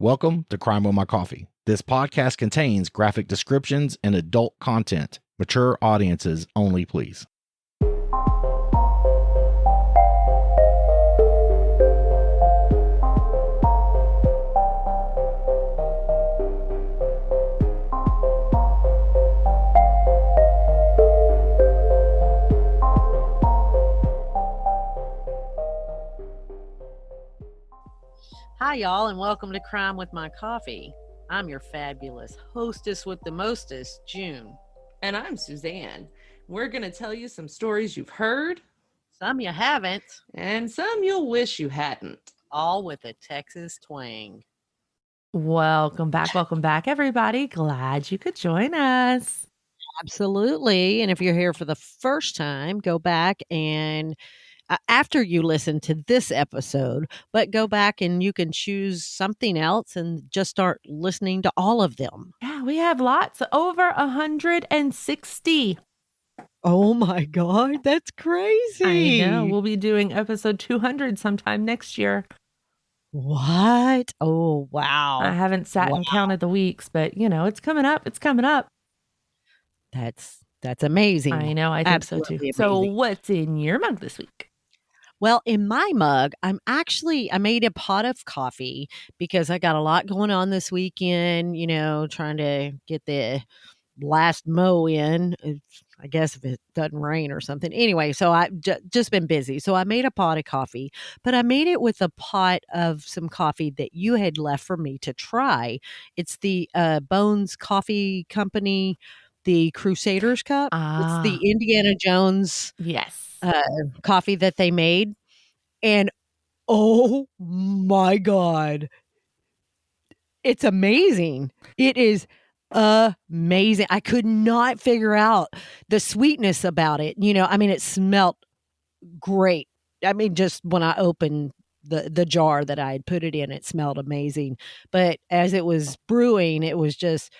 Welcome to Crime with My Coffee. This podcast contains graphic descriptions and adult content. Mature audiences only, please. Hi, y'all, and welcome to Crime with My Coffee. I'm your fabulous hostess with the mostest, June. And I'm Suzanne. We're going to tell you some stories you've heard. Some you haven't. And some you'll wish you hadn't. All with a Texas twang. Welcome back, everybody. Glad you could join us. Absolutely. And if you're here for the first time, go back and after you listen to this episode, but go back and you can choose something else and just start listening to all of them. Yeah, we have lots, over 160. Oh my God, that's crazy. I know. We'll be doing episode 200 sometime next year. What? Oh, wow. I haven't sat and counted the weeks, but you know, it's coming up. It's coming up. That's amazing. I know. I think Absolutely so too. amazing. So what's in your mug this week? Well, in my mug, I made a pot of coffee because I got a lot going on this weekend, you know, trying to get the last mow in, I guess if it doesn't rain or something. Anyway, so I've just been busy. So I made a pot of coffee, but I made it with a pot of some coffee that you had left for me to try. It's the Bones Coffee Company, the Crusaders Cup. It's the Indiana Jones coffee that they made. And oh my God, it's amazing. It is amazing. I could not figure out the sweetness about it. You know, I mean, it smelled great. I mean, just when I opened the jar that I had put it in, it smelled amazing. But as it was brewing, it was just,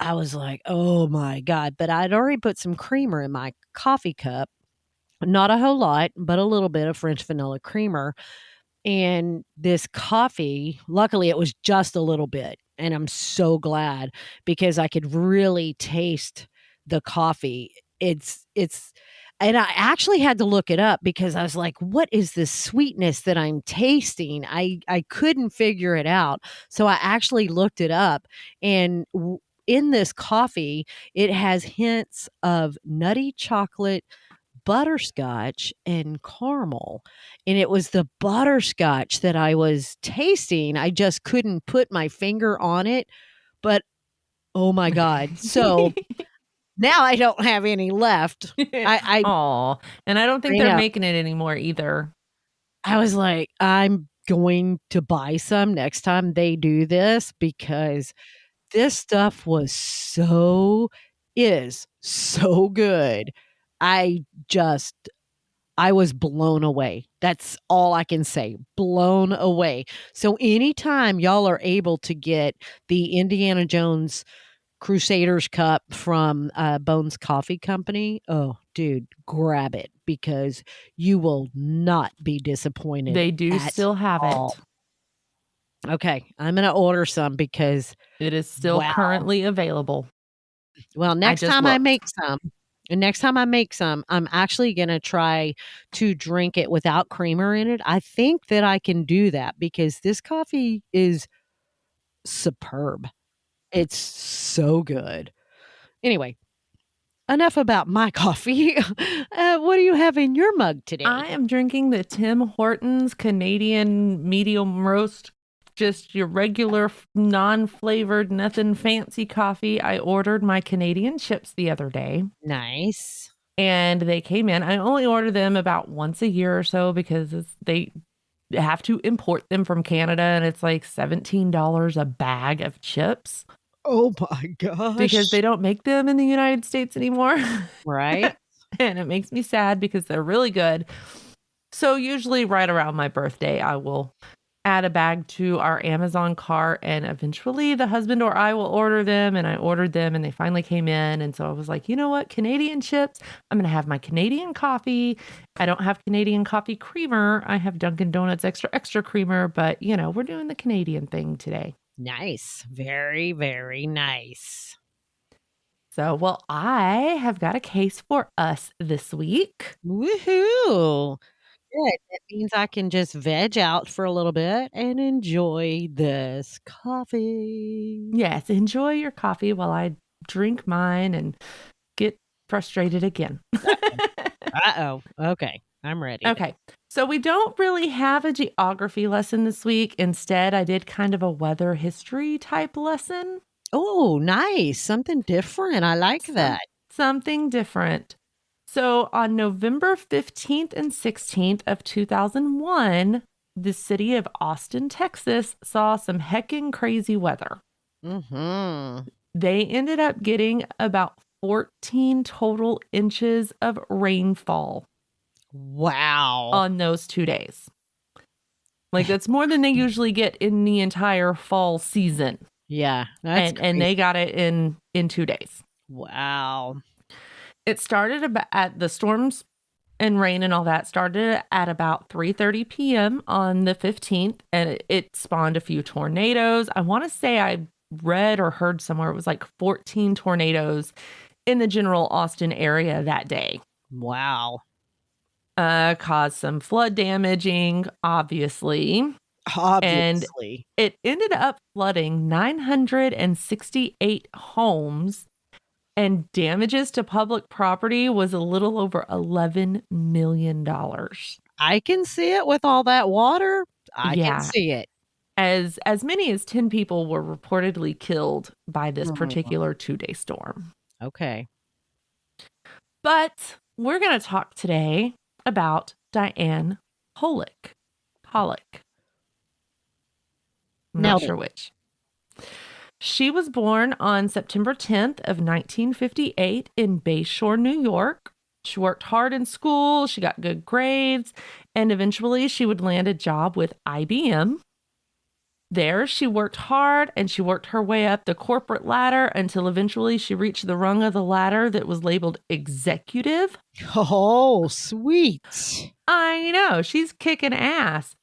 I was like, oh my God. But I'd already put some creamer in my coffee cup. Not a whole lot, but a little bit of French vanilla creamer. And this coffee, luckily it was just a little bit. And I'm so glad because I could really taste the coffee. And I actually had to look it up because I was like, what is this sweetness that I'm tasting? I couldn't figure it out. So I actually looked it up, and in this coffee, it has hints of nutty chocolate, butterscotch, and caramel. And it was the butterscotch that I was tasting. I just couldn't put my finger on it, but oh my God. So now I don't have any left. And I don't think they're making it anymore either. I was like, I'm going to buy some next time they do this because this stuff is so good. I was blown away. That's all I can say. Blown away. So anytime y'all are able to get the Indiana Jones Crusaders Cup from Bones Coffee Company, oh, dude, grab it because you will not be disappointed. They do still have it. Okay, I'm going to order some because it is still currently available. Well, next time I make some, I'm actually going to try to drink it without creamer in it. I think that I can do that because this coffee is superb. It's so good. Anyway, enough about my coffee. What do you have in your mug today? I am drinking the Tim Hortons Canadian medium roast. Just your regular non-flavored, nothing fancy coffee. I ordered my Canadian chips the other day. Nice. And they came in. I only order them about once a year or so because they have to import them from Canada. And it's like $17 a bag of chips. Oh my gosh. Because they don't make them in the United States anymore. Right. And it makes me sad because they're really good. So usually right around my birthday, I will add a bag to our Amazon cart, and eventually the husband or I will order them. And I ordered them and they finally came in. And so I was like, you know what? Canadian chips. I'm going to have my Canadian coffee. I don't have Canadian coffee creamer. I have Dunkin' Donuts extra creamer, but you know, we're doing the Canadian thing today. Nice. Very, very nice. So, well, I have got a case for us this week. Woohoo. Good. That means I can just veg out for a little bit and enjoy this coffee. Yes, enjoy your coffee while I drink mine and get frustrated again. Uh-oh. Okay. I'm ready. Okay. So we don't really have a geography lesson this week. Instead, I did kind of a weather history type lesson. Oh, nice. Something different. I like that. Something different. So on November 15th and 16th of 2001, the city of Austin, Texas saw some heckin' crazy weather. Mm-hmm. They ended up getting about 14 total inches of rainfall. Wow. On those 2 days. Like, that's more than they usually get in the entire fall season. Yeah. That's And they got it in 2 days. Wow. It started at the storms and rain and all that started at about 3:30 p.m. on the 15th, and it spawned a few tornadoes. I want to say I read or heard somewhere it was like 14 tornadoes in the general Austin area that day. Wow. Caused some flood damaging, obviously. And it ended up flooding 968 homes, and damages to public property was a little over $11 million. I can see it with all that water. I can see it. As many as 10 people were reportedly killed by this particular 2-day storm. Okay. But we're going to talk today about Diane Holik. I'm not sure which. She was born on September 10th of 1958 in Bayshore, New York. She worked hard in school, she got good grades, and eventually she would land a job with IBM. There, she worked hard and she worked her way up the corporate ladder until eventually she reached the rung of the ladder that was labeled executive. Oh, sweet. I know, she's kicking ass.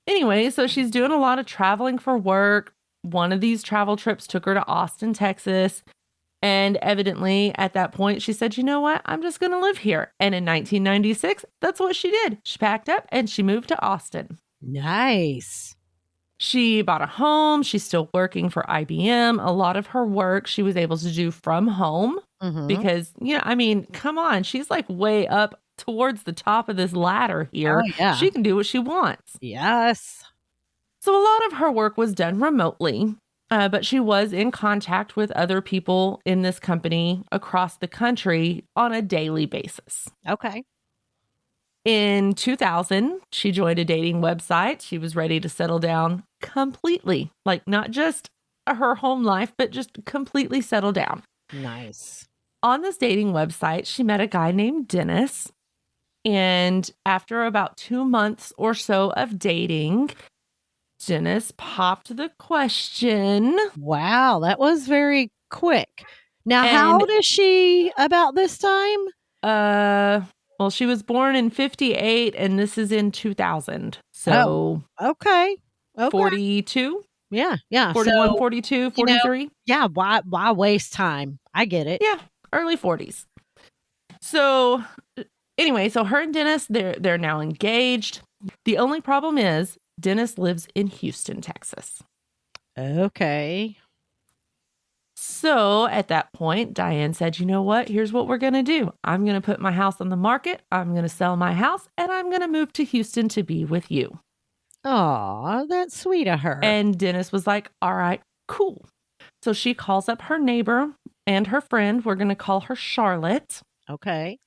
Anyway, so she's doing a lot of traveling for work. One of these travel trips took her to Austin, Texas. And evidently at that point, she said, you know what? I'm just going to live here. And in 1996, that's what she did. She packed up and she moved to Austin. Nice. She bought a home. She's still working for IBM. A lot of her work she was able to do from home because, I mean, come on. She's like way up towards the top of this ladder here. Oh, yeah. She can do what she wants. Yes. So a lot of her work was done remotely, but she was in contact with other people in this company across the country on a daily basis. Okay. In 2000, she joined a dating website. She was ready to settle down completely, like not just her home life, but just completely settle down. Nice. On this dating website, she met a guy named Dennis. And after about 2 months or so of dating, Dennis popped the question. Wow, that was very quick. Now, how old is she about this time? Well, she was born in 58 and this is in 2000. So, okay. 42? Yeah. 41, So, 42, 43? Why waste time? I get it. Yeah, early 40s. So, anyway, so her and Dennis, they're now engaged. The only problem is Dennis lives in Houston, Texas. Okay. So at that point, Diane said, you know what? Here's what we're going to do. I'm going to put my house on the market. I'm going to sell my house and I'm going to move to Houston to be with you. Aw, that's sweet of her. And Dennis was like, all right, cool. So she calls up her neighbor and her friend. We're going to call her Charlotte. Okay.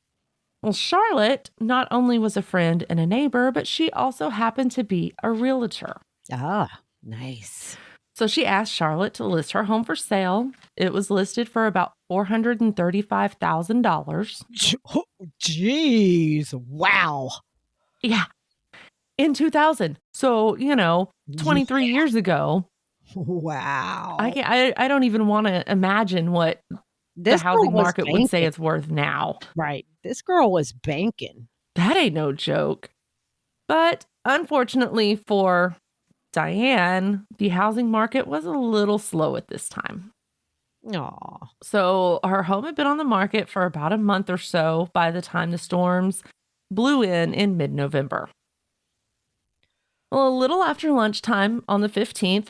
Well, Charlotte not only was a friend and a neighbor, but she also happened to be a realtor. Ah, nice. So she asked Charlotte to list her home for sale. It was listed for about $435,000. Jeez. Wow. Yeah. In 2000. So, 23 years ago. Wow. I don't even want to imagine what the housing market would say it's worth now. Right. This girl was banking. That ain't no joke. But unfortunately for Diane, the housing market was a little slow at this time. Aw. So her home had been on the market for about a month or so by the time the storms blew in mid-November. Well, a little after lunchtime on the 15th,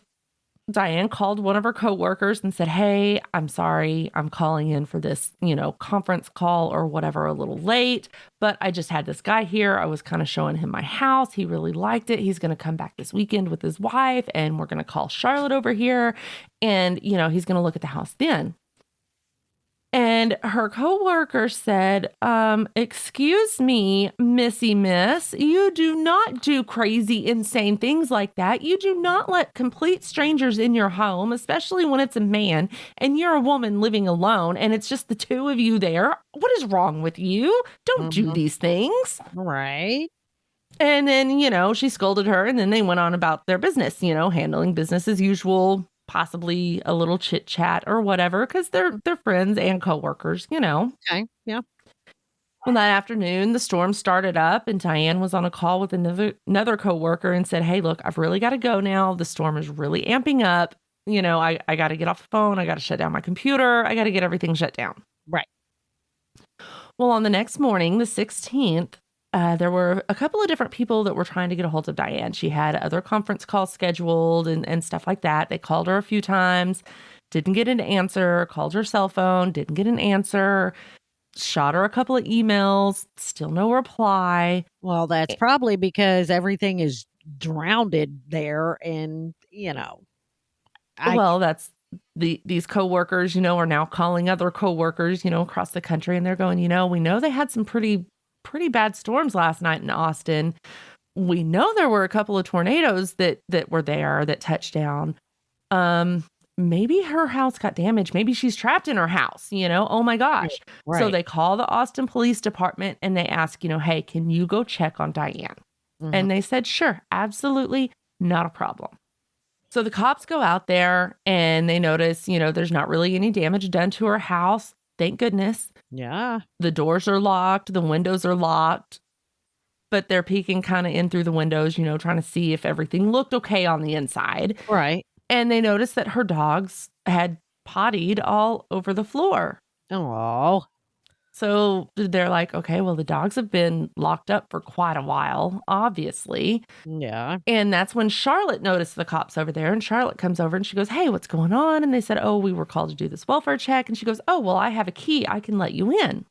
Diane called one of her coworkers and said, "Hey, I'm sorry. I'm calling in for this, conference call or whatever a little late, but I just had this guy here. I was kind of showing him my house. He really liked it. He's going to come back this weekend with his wife, and we're going to call Charlotte over here, and, he's going to look at the house then." And her coworker said, "Excuse me, Missy Miss, you do not do crazy, insane things like that. You do not let complete strangers in your home, especially when it's a man and you're a woman living alone and it's just the two of you there. What is wrong with you? Don't do these things." Right. And then, she scolded her, and then they went on about their business, handling business as usual. Possibly a little chit chat or whatever, because they're friends and coworkers, Okay. Yeah. Well, that afternoon, the storm started up, and Diane was on a call with another coworker and said, "Hey, look, I've really got to go now. The storm is really amping up. I got to get off the phone. I got to shut down my computer. I got to get everything shut down." Right. Well, on the next morning, the 16th, there were a couple of different people that were trying to get a hold of Diane. She had other conference calls scheduled and stuff like that. They called her a few times, didn't get an answer, called her cell phone, didn't get an answer, shot her a couple of emails, still no reply. Well, that's probably because everything is drowned there, and Well, that's these coworkers, are now calling other coworkers, across the country, and they're going, we know they had some pretty bad storms last night in Austin. We know there were a couple of tornadoes that were there that touched down. Maybe her house got damaged. Maybe she's trapped in her house, oh my gosh. Right. So they call the Austin Police Department and they ask, "Hey, can you go check on Diane?" And they said, "Sure, absolutely, not a problem." So the cops go out there and they notice, there's not really any damage done to her house. Thank goodness. Yeah. The doors are locked. The windows are locked. But they're peeking kind of in through the windows, trying to see if everything looked okay on the inside. Right. And they noticed that her dogs had pottied all over the floor. Oh. So they're like, okay, well, the dogs have been locked up for quite a while, obviously. Yeah. And that's when Charlotte noticed the cops over there. And Charlotte comes over and she goes, "Hey, what's going on?" And they said, "Oh, we were called to do this welfare check." And she goes, "Oh, well, I have a key. I can let you in."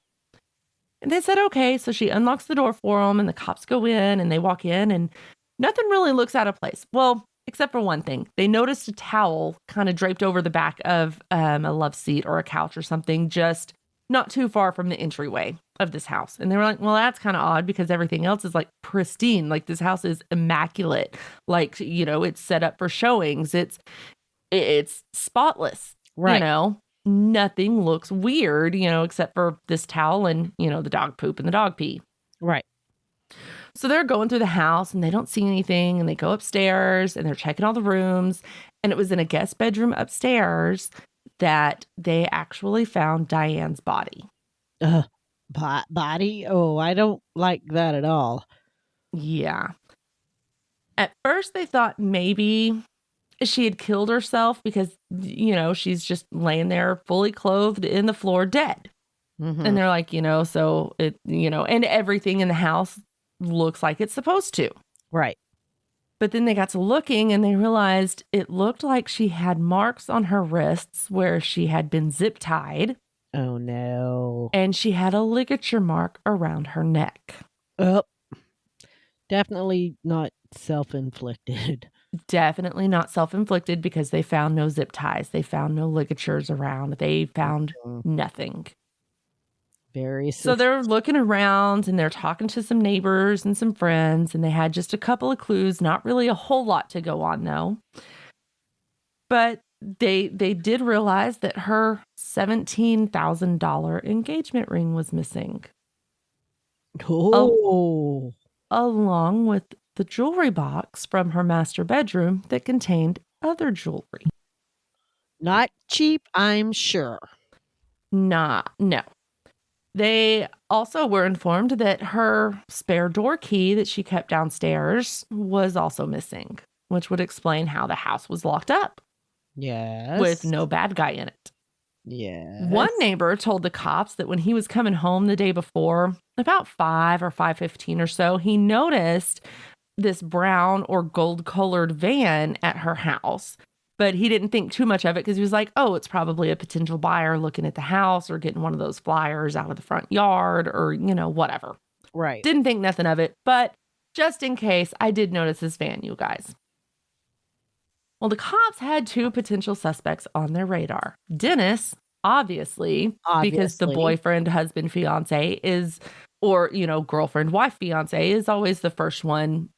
And they said, okay. So she unlocks the door for them and the cops go in and they walk in and nothing really looks out of place. Well, except for one thing. They noticed a towel kind of draped over the back of a love seat or a couch or something, just not too far from the entryway of this house. And they were like, well, that's kind of odd because everything else is like pristine. Like this house is immaculate. Like, it's set up for showings. It's spotless, Right. Nothing looks weird, except for this towel and, the dog poop and the dog pee. Right. So they're going through the house and they don't see anything and they go upstairs and they're checking all the rooms. And it was in a guest bedroom upstairs that they actually found Diane's body. Body? Oh, I don't like that at all. Yeah. At first they thought maybe she had killed herself because, she's just laying there fully clothed in the floor dead. And they're like, so it, and everything in the house looks like it's supposed to. Right. But then they got to looking and they realized it looked like she had marks on her wrists where she had been zip tied. Oh, no. And she had a ligature mark around her neck. Oh, definitely not self-inflicted. Definitely not self-inflicted because they found no zip ties. They found no ligatures around. They found nothing. Very So they're looking around and they're talking to some neighbors and some friends, and they had just a couple of clues, not really a whole lot to go on though. But they did realize that her $17,000 engagement ring was missing. Oh. Along with the jewelry box from her master bedroom that contained other jewelry. Not cheap, I'm sure. No. They also were informed that her spare door key that she kept downstairs was also missing. which would explain how the house was locked up Yes. with no bad guy in it. Yes. One neighbor told the cops that when he was coming home the day before, about 5 or 5:15 or so, he noticed this brown or gold-colored van at her house. But he didn't think too much of it because he was like, oh, it's probably a potential buyer looking at the house or getting one of those flyers out of the front yard or, whatever. Right. Didn't think nothing of it. But just in case, I did notice this van, you guys. Well, the cops had 2 potential suspects on their radar. Dennis, obviously, because the boyfriend, husband, fiance is, or, girlfriend, wife, fiance is always the first one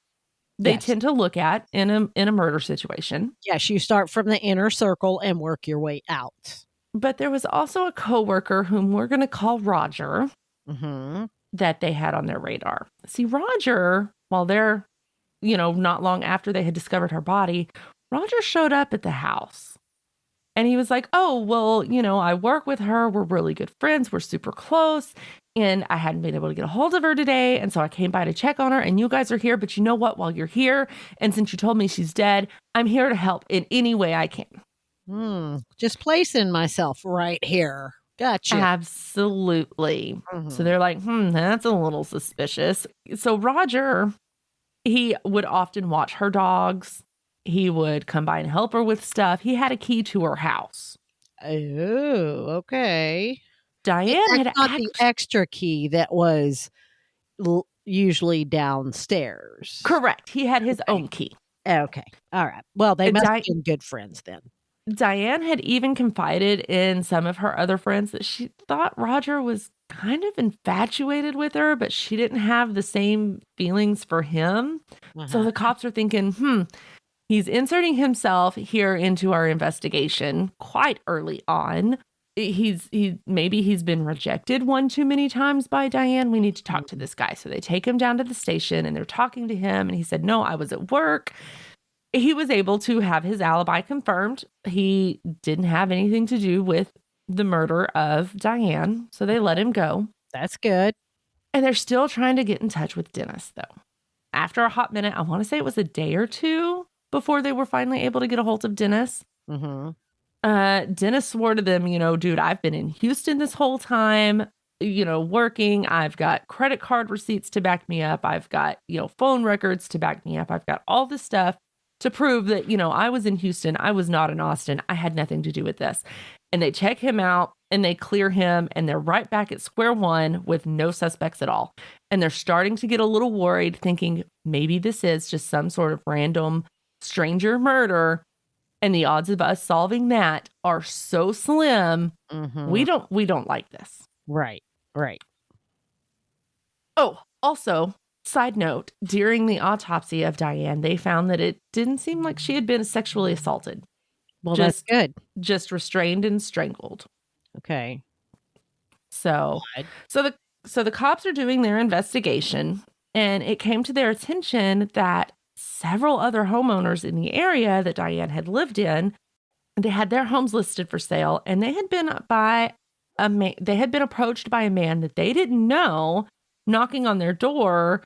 they tend to look at in a murder situation. Yes, you start from the inner circle and work your way out. But there was also a coworker whom we're going to call Roger that they had on their radar. See, Roger, while they're, not long after they had discovered her body, Roger showed up at the house and he was like, oh, well, I work with her. We're really good friends. We're super close. And I hadn't been able to get a hold of her today. And so I came by to check on her and you guys are here. But you know what? While you're here, and since you told me she's dead, I'm here to help in any way I can. Just placing myself right here. Gotcha. Absolutely. So they're like, that's a little suspicious. So Roger, he would often watch her dogs. He would come by and help her with stuff. He had a key to her house. Oh, okay. Diane had not the extra key that was usually downstairs. Correct. He had his own key. Okay. All right. Well, they must have been good friends then. Diane had even confided in some of her other friends that she thought Roger was kind of infatuated with her, but she didn't have the same feelings for him. So the cops are thinking, he's inserting himself here into our investigation quite early on. Maybe he's been rejected one too many times by Diane. We need to talk to this guy. So they take him down to the station and they're talking to him. And he said, no, I was at work. He was able to have his alibi confirmed. He didn't have anything to do with the murder of Diane. So they let him go. That's good. And they're still trying to get in touch with Dennis, though. After a hot minute, I want to say it was a day or two before they were finally able to get a hold of Dennis. Dennis swore to them, dude, I've been in Houston this whole time, working. I've got credit card receipts to back me up. I've got, phone records to back me up. I've got all this stuff to prove that, I was in Houston. I was not in Austin. I had nothing to do with this. And they check him out and they clear him and they're right back at square one with no suspects at all. And they're starting to get a little worried, thinking maybe this is just some sort of random stranger murder. And the odds of us solving that are so slim. We don't like this. Right. Oh, also, side note, during the autopsy of Diane, they found that it didn't seem like she had been sexually assaulted. Well, that's good. Just restrained and strangled. Okay. So the cops are doing their investigation, and it came to their attention that several other homeowners in the area that Diane had lived in, they had their homes listed for sale, and they had been approached by a man that they didn't know, knocking on their door,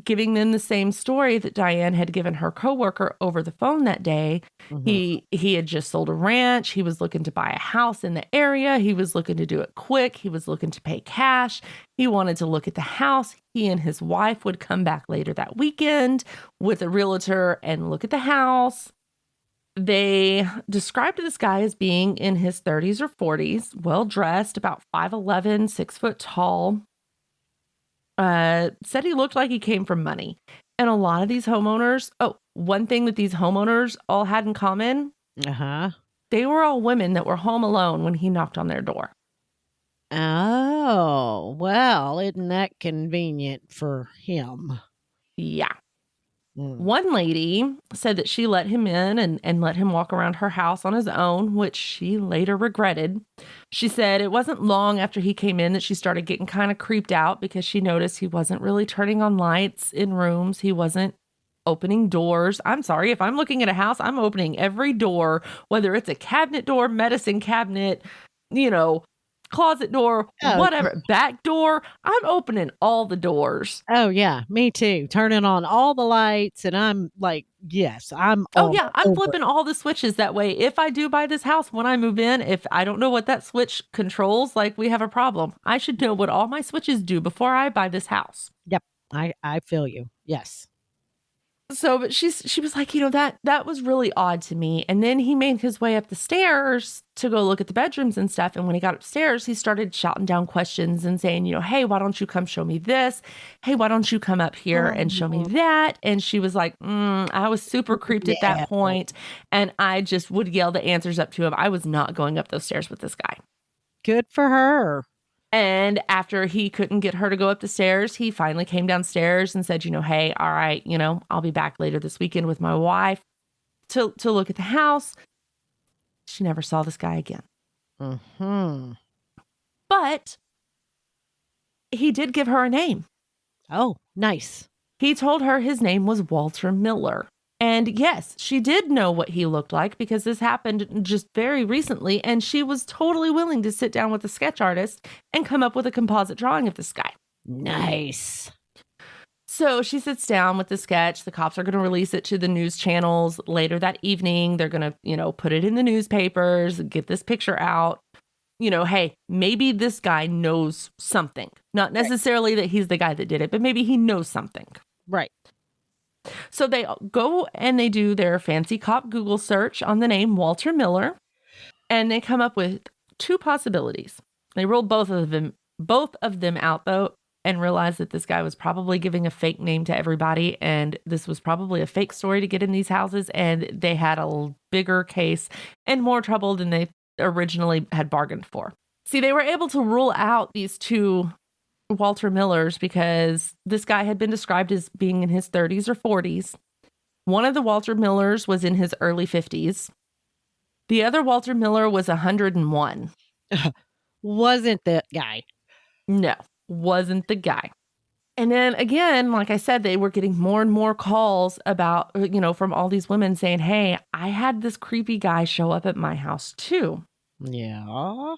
giving them the same story that Diane had given her coworker over the phone that day. He had just sold a ranch. He was looking to buy a house in the area. He was looking to do it quick. He was looking to pay cash. He wanted to look at the house. He and his wife would come back later that weekend with a realtor and look at the house. They described this guy as being in his 30s or 40s, well-dressed, about 5'11", 6 foot tall. Said he looked like he came from money. And a lot of these homeowners, one thing that these homeowners all had in common, they were all women that were home alone when he knocked on their door. Oh, well, isn't that convenient for him? Yeah. One lady said that she let him in and let him walk around her house on his own, which she later regretted. She said it wasn't long after he came in that she started getting kind of creeped out because she noticed he wasn't really turning on lights in rooms. He wasn't opening doors. I'm sorry, if I'm looking at a house, I'm opening every door, whether it's a cabinet door, medicine cabinet, closet door, Oh. whatever, back door. I'm opening all the doors. Oh yeah, me too. Turning on all the lights, and I'm like, yes, I'm. Oh all yeah, I'm over flipping it. all the switches that way. If I do buy this house when I move in, if I don't know what that switch controls, like we have a problem. I should know what all my switches do before I buy this house. Yep, I feel you. Yes. So, but she was like, that was really odd to me. And then he made his way up the stairs to go look at the bedrooms and stuff. And when he got upstairs, he started shouting down questions and saying, hey, why don't you come show me this? Hey, why don't you come up here and show me that? And she was like, I was super creeped at that point. And I just would yell the answers up to him. I was not going up those stairs with this guy. Good for her. And after he couldn't get her to go up the stairs, he finally came downstairs and said, hey, all right, I'll be back later this weekend with my wife to look at the house. She never saw this guy again. Mm-hmm. But he did give her a name. Oh, nice. He told her his name was Walter Miller. And yes, she did know what he looked like because this happened just very recently. And she was totally willing to sit down with a sketch artist and come up with a composite drawing of this guy. Nice. So she sits down with the sketch. The cops are going to release it to the news channels later that evening. They're going to, put it in the newspapers, get this picture out. Hey, maybe this guy knows something. Not necessarily that he's the guy that did it, but maybe he knows something. Right. So they go and they do their fancy cop Google search on the name Walter Miller, and they come up with two possibilities. They rolled both of them out though, and realized that this guy was probably giving a fake name to everybody, and this was probably a fake story to get in these houses, and they had a bigger case and more trouble than they originally had bargained for. See, they were able to rule out these two Walter Millers because this guy had been described as being in his 30s or 40s. One of the Walter Millers was in his early 50s. The other Walter Miller was 101. Wasn't that guy. No, wasn't the guy. And then again, like I said, they were getting more and more calls about, from all these women saying, hey, I had this creepy guy show up at my house too. Yeah.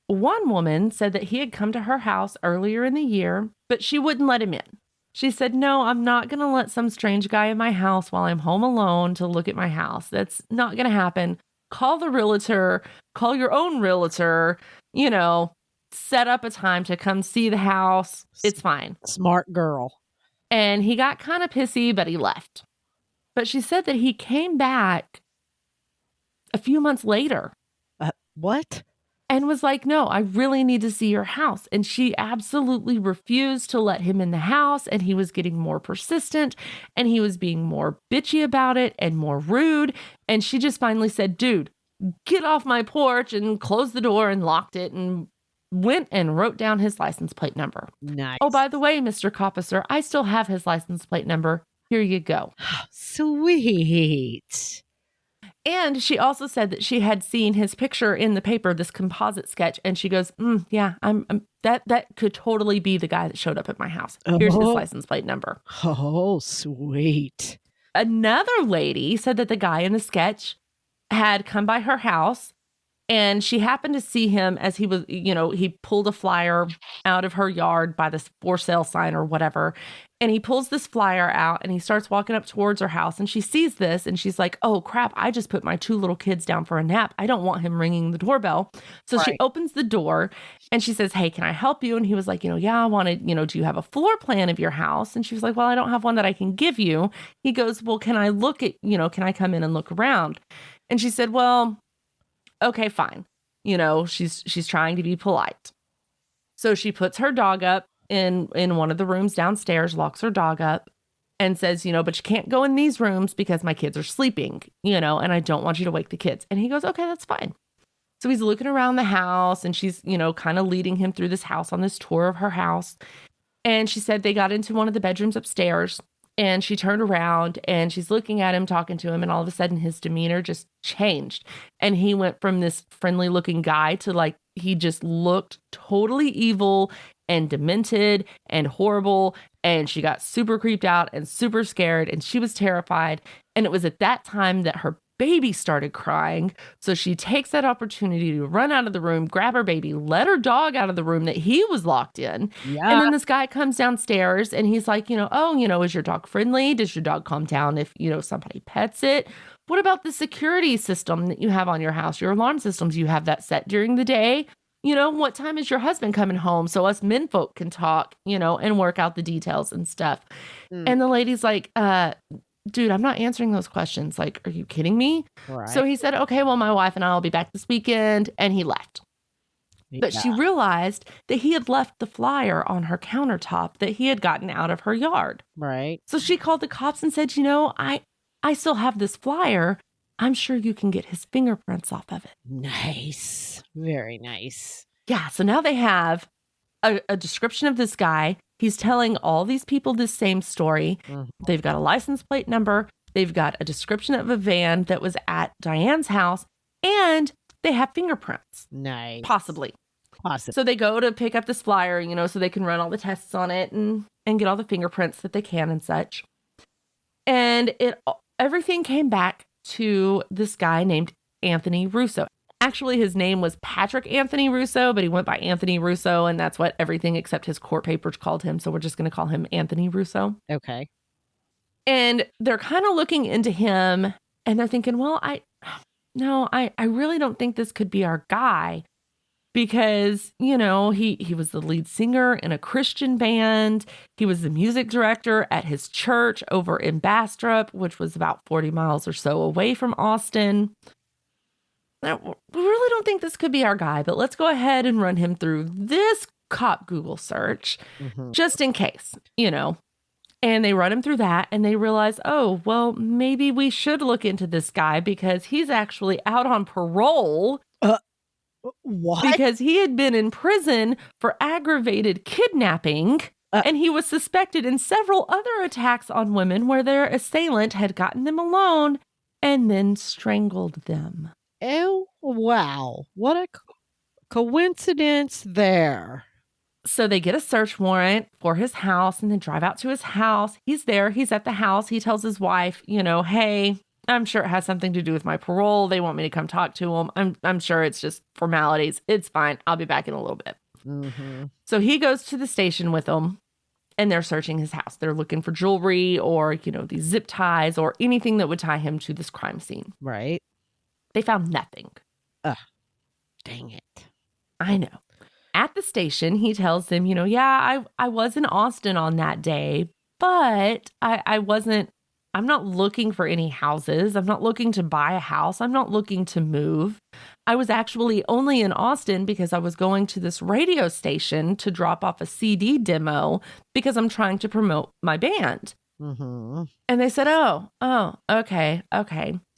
One woman said that he had come to her house earlier in the year, but she wouldn't let him in. She said, no, I'm not going to let some strange guy in my house while I'm home alone to look at my house. That's not going to happen. Call the realtor, call your own realtor, set up a time to come see the house. It's fine. Smart girl. And he got kind of pissy, but he left. But she said that he came back a few months later. What? And was like, no, I really need to see your house. And she absolutely refused to let him in the house. And he was getting more persistent and he was being more bitchy about it and more rude. And she just finally said, dude, get off my porch, and closed the door and locked it and went and wrote down his license plate number. Nice. Oh, by the way, Mr. Coppicer, I still have his license plate number. Here you go. Sweet. And she also said that she had seen his picture in the paper, this composite sketch, and she goes, yeah, I'm that could totally be the guy that showed up at my house. Here's his license plate number. Oh, sweet. Another lady said that the guy in the sketch had come by her house, and she happened to see him as he was, he pulled a flyer out of her yard by this for sale sign or whatever. And he pulls this flyer out and he starts walking up towards her house, and she sees this and she's like, oh crap, I just put my two little kids down for a nap. I don't want him ringing the doorbell. So She opens the door and she says, hey, can I help you? And he was like, yeah, I wanted, do you have a floor plan of your house? And she was like, well, I don't have one that I can give you. He goes, well, can I look at, can I come in and look around? And she said, well, okay, fine. She's trying to be polite. So she puts her dog up in one of the rooms downstairs, locks her dog up, and says, but you can't go in these rooms because my kids are sleeping, and I don't want you to wake the kids. And he goes, okay, that's fine. So he's looking around the house, and she's, kind of leading him through this house on this tour of her house. And she said they got into one of the bedrooms upstairs, and she turned around and she's looking at him, talking to him, and all of a sudden his demeanor just changed. And he went from this friendly looking guy to he just looked totally evil and demented and horrible. And she got super creeped out and super scared, and she was terrified. And it was at that time that her baby started crying. So she takes that opportunity to run out of the room, grab her baby, let her dog out of the room that he was locked in. Yeah. And then this guy comes downstairs and he's like, is your dog friendly? Does your dog calm down if, somebody pets it? What about the security system that you have on your house, your alarm systems? You have that set during the day? What time is your husband coming home so us men folk can talk, and work out the details and stuff. And the lady's like, dude, I'm not answering those questions. Like, are you kidding me? Right. So he said, okay, well, my wife and I will be back this weekend. And he left. But she realized that he had left the flyer on her countertop that he had gotten out of her yard. Right. So she called the cops and said, I still have this flyer. I'm sure you can get his fingerprints off of it. Nice. Very nice. Yeah. So now they have a description of this guy. He's telling all these people this same story. Mm-hmm. They've got a license plate number. They've got a description of a van that was at Diane's house. And they have fingerprints. Nice. Possibly. Awesome. So they go to pick up this flyer, so they can run all the tests on it and get all the fingerprints that they can and such. And everything came back to this guy named Anthony Russo. Actually, his name was Patrick Anthony Russo, but he went by Anthony Russo, and that's what everything except his court papers called him. So we're just going to call him Anthony Russo. Okay. And they're kind of looking into him, and they're thinking, well, I really don't think this could be our guy. Because, he was the lead singer in a Christian band. He was the music director at his church over in Bastrop, which was about 40 miles or so away from Austin. Now, we really don't think this could be our guy, but let's go ahead and run him through this cop Google search just in case, And they run him through that and they realize, oh, well, maybe we should look into this guy because he's actually out on parole. What? Because he had been in prison for aggravated kidnapping, and he was suspected in several other attacks on women where their assailant had gotten them alone and then strangled them. Oh, wow. What a coincidence there. So they get a search warrant for his house and then drive out to his house. He's there. He's at the house. He tells his wife, hey, I'm sure it has something to do with my parole. They want me to come talk to him. I'm sure it's just formalities. It's fine. I'll be back in a little bit. Mm-hmm. So he goes to the station with them and they're searching his house. They're looking for jewelry or, these zip ties or anything that would tie him to this crime scene. Right. They found nothing. Dang it. I know. At the station, he tells them, I was in Austin on that day, but I'm not looking for any houses. I'm not looking to buy a house. I'm not looking to move. I was actually only in Austin because I was going to this radio station to drop off a CD demo because I'm trying to promote my band. Mm-hmm. And they said, oh, okay.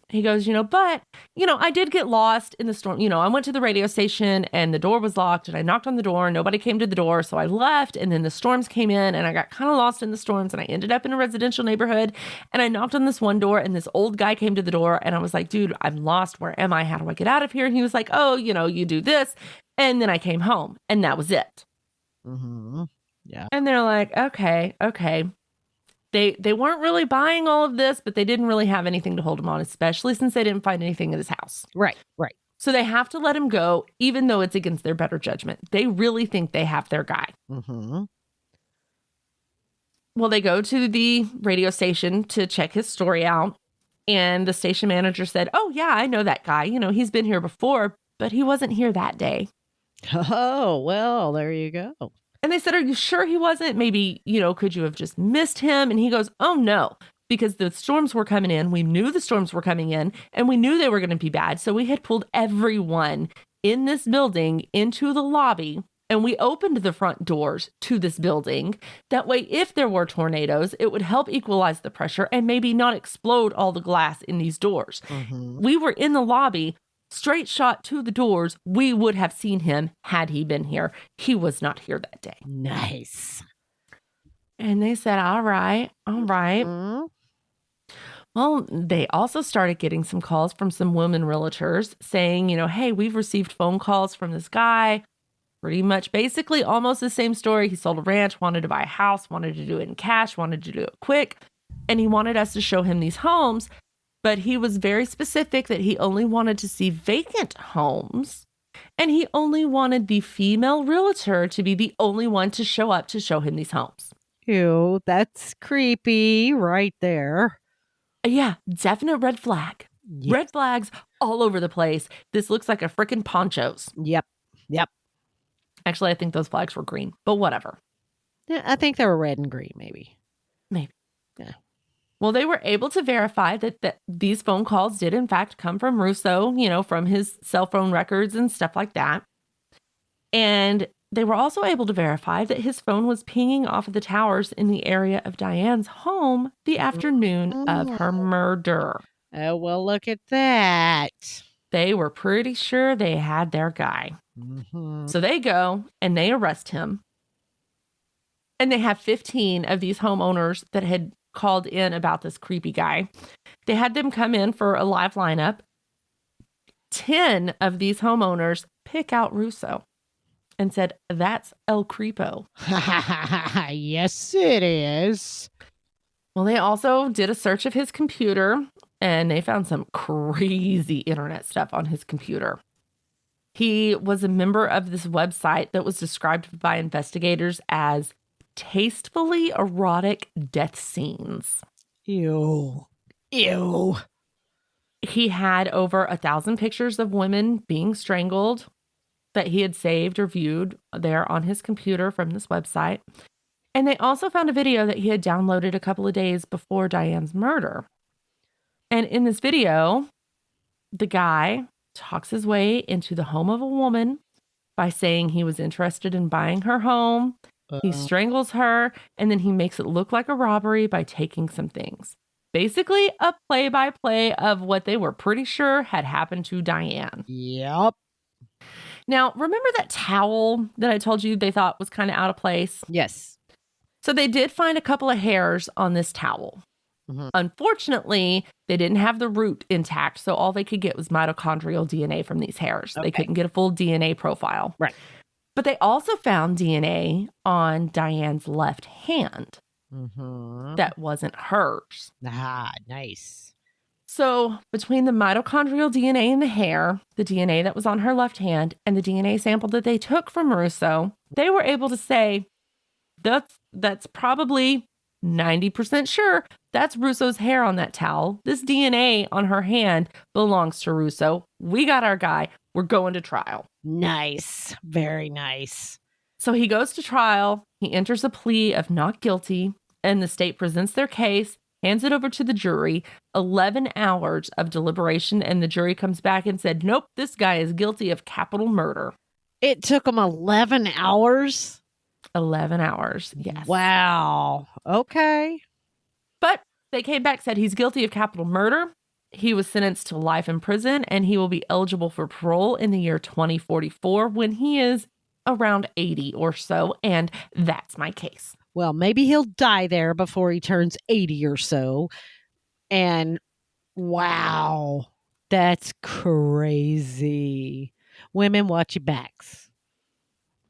He goes, but, I did get lost in the storm. I went to the radio station and the door was locked and I knocked on the door and nobody came to the door. So I left and then the storms came in and I got kind of lost in the storms and I ended up in a residential neighborhood and I knocked on this one door and this old guy came to the door and I was like, dude, I'm lost. Where am I? How do I get out of here? And he was like, oh, you do this. And then I came home and that was it. Mm-hmm. Yeah. And they're like, okay. They weren't really buying all of this, but they didn't really have anything to hold him on, especially since they didn't find anything in his house. Right. So they have to let him go, even though it's against their better judgment. They really think they have their guy. Mm-hmm. Well, they go to the radio station to check his story out. And the station manager said, oh, yeah, I know that guy. He's been here before, but he wasn't here that day. Oh, well, there you go. And they said, are you sure he wasn't? Maybe, could you have just missed him? And he goes, oh, no, because the storms were coming in. We knew the storms were coming in and we knew they were going to be bad. So we had pulled everyone in this building into the lobby and we opened the front doors to this building. That way, if there were tornadoes, it would help equalize the pressure and maybe not explode all the glass in these doors. Mm-hmm. We were in the lobby. Straight shot to the doors, we would have seen him had he been here. He was not here that day. Nice. And they said, all right. Mm-hmm. Well, they also started getting some calls from some women realtors saying, hey, we've received phone calls from this guy. Pretty much basically almost the same story. He sold a ranch, wanted to buy a house, wanted to do it in cash, wanted to do it quick. And he wanted us to show him these homes. But he was very specific that he only wanted to see vacant homes, and he only wanted the female realtor to be the only one to show up to show him these homes. Ew, that's creepy right there. Yeah, definite red flag. Yep. Red flags all over the place. This looks like a freaking ponchos. Yep. Actually, I think those flags were green, but whatever. Yeah, I think they were red and green, maybe. Maybe. Yeah. Well, they were able to verify that these phone calls did in fact come from Russo, from his cell phone records and stuff like that. And they were also able to verify that his phone was pinging off of the towers in the area of Diane's home the afternoon of her murder. Oh, well, look at that. They were pretty sure they had their guy. Mm-hmm. So they go and they arrest him. And they have 15 of these homeowners that had called in about this creepy guy. They had them come in for a live lineup. 10 of these homeowners pick out Russo and said, "That's El Creepo." Yes, it is. Well, they also did a search of his computer and they found some crazy internet stuff on his computer. He was a member of this website that was described by investigators as tastefully erotic death scenes. Ew. He had over 1,000 pictures of women being strangled that he had saved or viewed there on his computer from this website. And they also found a video that he had downloaded a couple of days before Diane's murder. And in this video, the guy talks his way into the home of a woman by saying he was interested in buying her home. He strangles her, and then he makes it look like a robbery by taking some things. Basically, a play-by-play of what they were pretty sure had happened to Diane. Yep. Now, remember that towel that I told you they thought was kind of out of place? Yes. So they did find a couple of hairs on this towel. Mhm. Unfortunately, they didn't have the root intact, so all they could get was mitochondrial DNA from these hairs. Okay. They couldn't get a full DNA profile. Right. But they also found DNA on Diane's left hand Mm-hmm. that wasn't hers. Ah, nice. So between the mitochondrial DNA in the hair, the DNA that was on her left hand, and the DNA sample that they took from Russo, they were able to say that's probably 90% sure that's Russo's hair on that towel. This DNA on her hand belongs to Russo. We got our guy. We're going to trial. Nice. Very nice. So he goes to trial. He enters a plea of not guilty, and the state presents their case, hands it over to the jury. 11 hours of deliberation, and the jury comes back and said, nope, this guy is guilty of capital murder. It took them 11 hours? 11 hours, yes. Wow. Okay. But they came back, said he's guilty of capital murder. He was sentenced to life in prison, and he will be eligible for parole in the year 2044 when he is around 80 or so. And that's my case. Well, maybe he'll die there before he turns 80 or so. And wow, that's crazy. Women, watch your backs.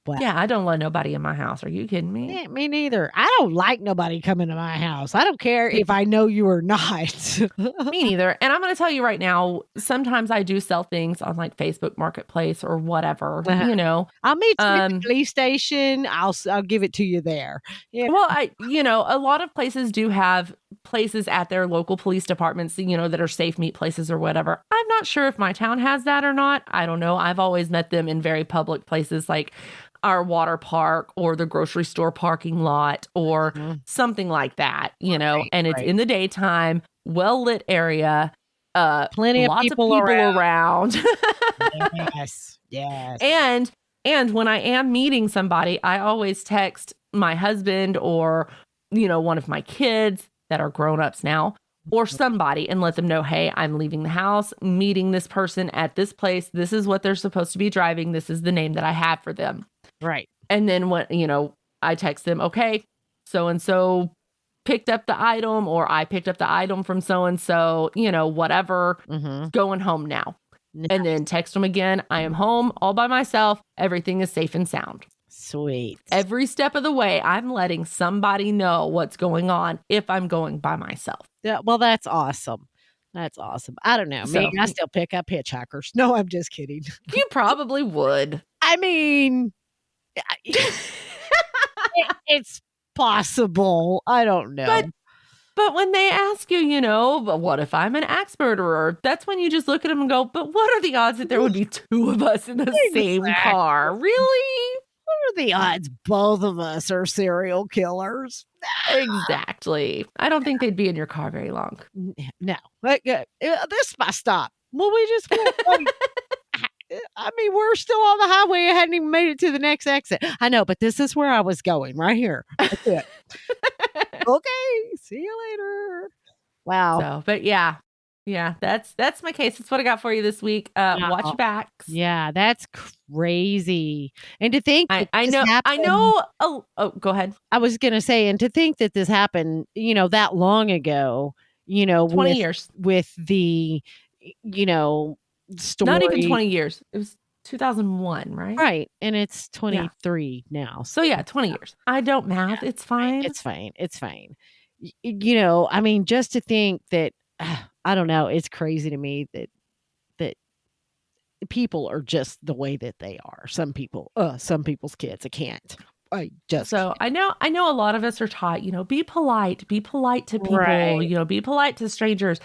Wow. Yeah, I don't let nobody in my house. Are you kidding me? Yeah, me neither. I don't like nobody coming to my house. I don't care if I know you or not. Me neither. And I'm going to tell you right now, sometimes I do sell things on like Facebook Marketplace or whatever, you know. I'll meet you at the police station. I'll give it to you there. Yeah. Well, a lot of places do have places at their local police departments, that are safe meet places or whatever. I'm not sure if my town has that or not. I don't know. I've always met them in very public places like our water park or the grocery store parking lot or something like that, and it's in the daytime, well-lit area, Plenty of lots people around. Yes. Yes. And when I am meeting somebody, I always text my husband or, one of my kids that are grown-ups now or somebody and let them know, hey, I'm leaving the house, meeting this person at this place. This is what they're supposed to be driving. This is the name that I have for them. Right. And then when, I text them, okay, so-and-so picked up the item or I picked up the item from so-and-so, whatever, going home now. And then text them again. I am home all by myself. Everything is safe and sound. Sweet. Every step of the way, I'm letting somebody know what's going on if I'm going by myself. Yeah, well, that's awesome. That's awesome. I don't know. So- Maybe I still pick up hitchhikers. No, I'm just kidding. You probably would. I mean, it's possible. I don't know. But when they ask you, you know, but what if I'm an axe murderer? That's when you just look at them and go, but what are the odds that there would be two of us in the same car? Really? What are the odds both of us are serial killers? Exactly. I don't think they'd be in your car very long. No. This is my stop. Well, we just I mean, we're still on the highway. I hadn't even made it to the next exit. I know, but this is where I was going, right here. That's it. Okay. See you later. Wow. So, but yeah, that's my case. That's what I got for you this week. Watch your backs. Yeah, that's crazy. And to think I that this know. happened- Oh, go ahead. I was going to say, and to think that this happened, you know, that long ago, you know, 20 years. with the, you know, story. Not even 20 years. It was 2001, right? Right. And it's 23 now. So yeah, 20 years. I don't math. It's fine. It's fine. It's fine. You know, I mean, just to think that, I don't know, it's crazy to me that people are just the way that they are. Some people's kids, I can't. So I know a lot of us are taught, you know, be polite to people, Right. you know, be polite to strangers.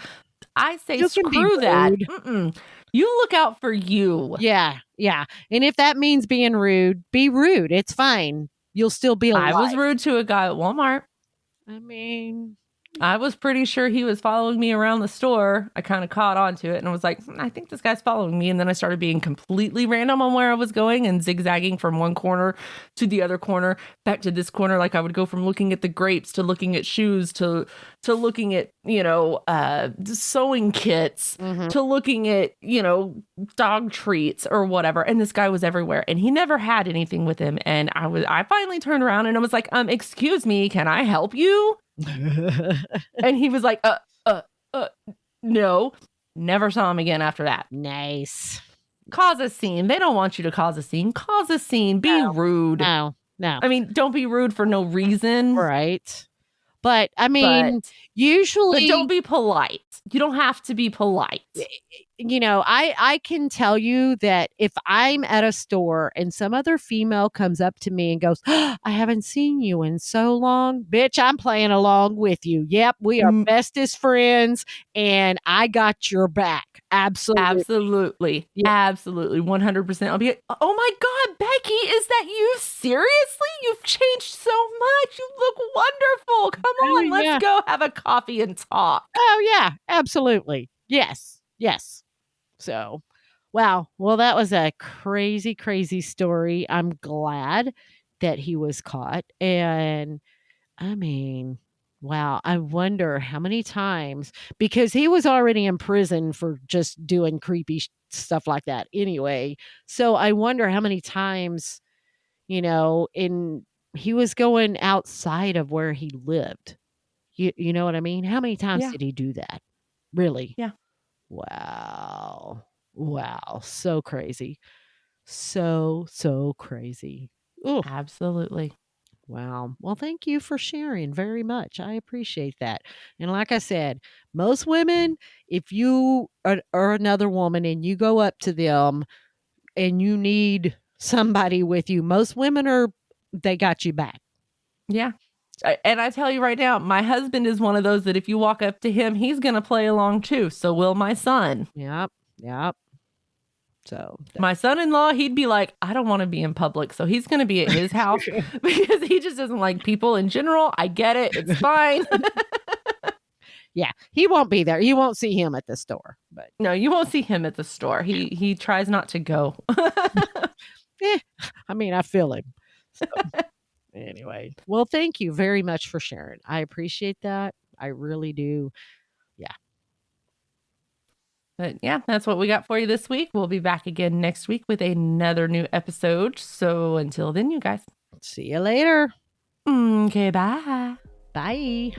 I say You can be screw that. rude. Mm-mm. You look out for you. Yeah. Yeah. And if that means being rude, be rude. It's fine. You'll still be alive. I was rude to a guy at Walmart. I mean, I was pretty sure he was following me around the store. I kind of caught on to it and I was like, I think this guy's following me. And then I started being completely random on where I was going and zigzagging from one corner to the other corner, back to this corner. Like I would go from looking at the grapes to looking at shoes to looking at, you know, sewing kits to looking at, you know, dog treats or whatever. And this guy was everywhere and he never had anything with him. And I finally turned around and I was like, excuse me, can I help you? And he was like, no. Never saw him again after that. Nice. Cause a scene. They don't want you to cause a scene. Cause a scene. Be rude. No. I mean, don't be rude for no reason. Right. But I mean, usually, but don't be polite. You don't have to be polite. You know, I can tell you that if I'm at a store and some other female comes up to me and goes, I haven't seen you in so long, bitch, I'm playing along with you. Yep, we are bestest friends and I got your back. Absolutely. Absolutely. Yeah. Absolutely. 100%. I'll be like, oh my God, Becky, is that you? Seriously? You've changed so much. You look wonderful. Come on, let's go have a coffee and talk. Oh, yeah, absolutely. Yes. So, wow. Well, that was a crazy, crazy story. I'm glad that he was caught. And I mean, wow. I wonder how many times, because he was already in prison for just doing creepy stuff like that anyway. So I wonder how many times, you know, he was going outside of where he lived. You know what I mean? How many times did he do that? Really? Yeah. Wow. So crazy. So crazy. Ooh. Absolutely. Wow. Well, thank you for sharing very much. I appreciate that. And like I said, most women, if you are another woman and you go up to them and you need somebody with you, most women they got you back. Yeah. And I tell you right now, my husband is one of those that if you walk up to him, he's going to play along too. So will my son. Yep. So my son-in-law, he'd be like, I don't want to be in public. So he's going to be at his house because he just doesn't like people in general. I get it. It's fine. Yeah, he won't be there. You won't see him at the store. But no, you won't see him at the store. He tries not to go. I mean, I feel him. So. Anyway, well, thank you very much for sharing. I appreciate that. I really do. Yeah. But yeah, that's what we got for you this week. We'll be back again next week with another new episode. So until then, you guys. See you later. Okay, bye. Bye.